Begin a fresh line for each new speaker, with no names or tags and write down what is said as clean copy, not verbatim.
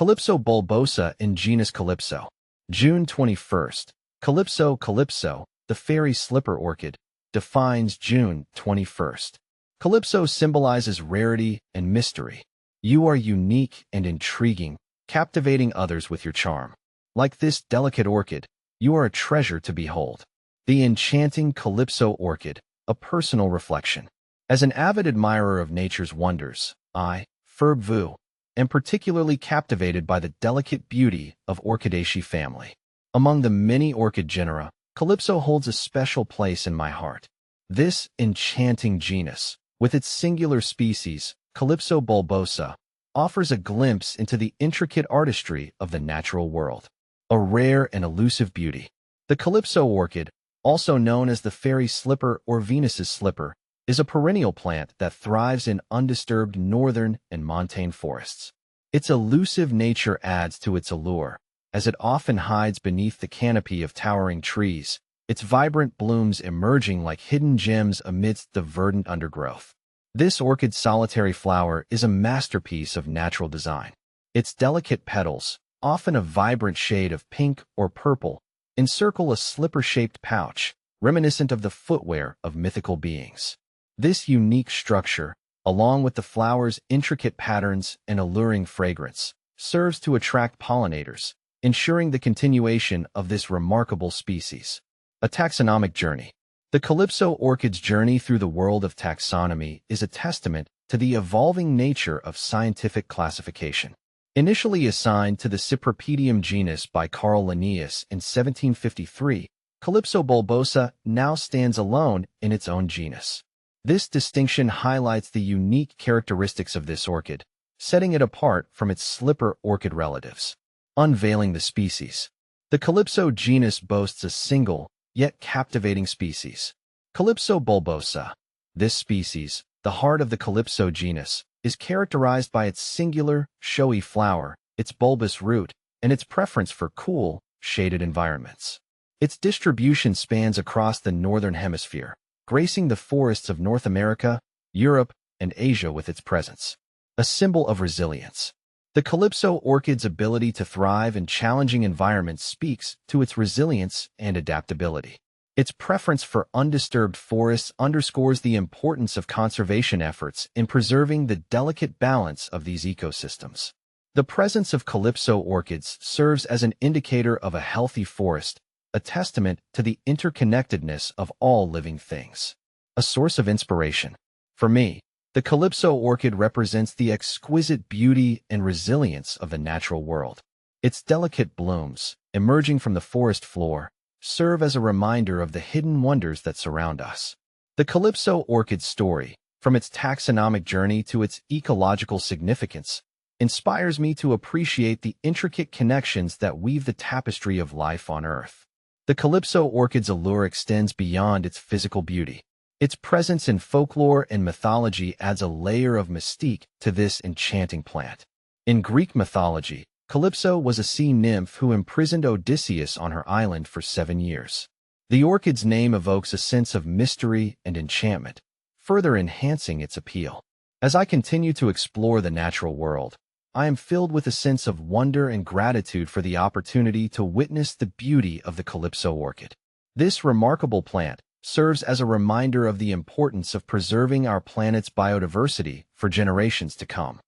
Calypso bulbosa in genus Calypso. June 21st. Calypso, the fairy slipper orchid, defines June 21st. Calypso symbolizes rarity and mystery. You are unique and intriguing, captivating others with your charm. Like this delicate orchid, you are a treasure to behold. The enchanting Calypso orchid, a personal reflection. As an avid admirer of nature's wonders, am particularly captivated by the delicate beauty of Orchidaceae family. Among the many orchid genera, Calypso holds a special place in my heart. This enchanting genus, with its singular species, Calypso bulbosa, offers a glimpse into the intricate artistry of the natural world. A rare and elusive beauty. The Calypso orchid, also known as the fairy slipper or Venus's slipper, is a perennial plant that thrives in undisturbed northern and montane forests. Its elusive nature adds to its allure, as it often hides beneath the canopy of towering trees, its vibrant blooms emerging like hidden gems amidst the verdant undergrowth. This orchid's solitary flower is a masterpiece of natural design. Its delicate petals, often a vibrant shade of pink or purple, encircle a slipper-shaped pouch, reminiscent of the footwear of mythical beings. This unique structure, along with the flower's intricate patterns and alluring fragrance, serves to attract pollinators, ensuring the continuation of this remarkable species. A taxonomic journey. The Calypso orchid's journey through the world of taxonomy is a testament to the evolving nature of scientific classification. Initially assigned to the Cypripedium genus by Carl Linnaeus in 1753, Calypso bulbosa now stands alone in its own genus. This distinction highlights the unique characteristics of this orchid, setting it apart from its slipper orchid relatives. Unveiling the species. The Calypso genus boasts a single, yet captivating species. Calypso bulbosa. This species, the heart of the Calypso genus, is characterized by its singular, showy flower, its bulbous root, and its preference for cool, shaded environments. Its distribution spans across the northern hemisphere, gracing the forests of North America, Europe, and Asia with its presence. A symbol of resilience. The Calypso orchid's ability to thrive in challenging environments speaks to its resilience and adaptability. Its preference for undisturbed forests underscores the importance of conservation efforts in preserving the delicate balance of these ecosystems. The presence of Calypso orchids serves as an indicator of a healthy forest, a testament to the interconnectedness of all living things. A source of inspiration. For me, the Calypso orchid represents the exquisite beauty and resilience of the natural world. Its delicate blooms, emerging from the forest floor, serve as a reminder of the hidden wonders that surround us. The Calypso orchid's story, from its taxonomic journey to its ecological significance, inspires me to appreciate the intricate connections that weave the tapestry of life on Earth. The Calypso orchid's allure extends beyond its physical beauty. Its presence in folklore and mythology adds a layer of mystique to this enchanting plant. In Greek mythology, Calypso was a sea nymph who imprisoned Odysseus on her island for 7 years. The orchid's name evokes a sense of mystery and enchantment, further enhancing its appeal. As I continue to explore the natural world, I am filled with a sense of wonder and gratitude for the opportunity to witness the beauty of the Calypso orchid. This remarkable plant serves as a reminder of the importance of preserving our planet's biodiversity for generations to come.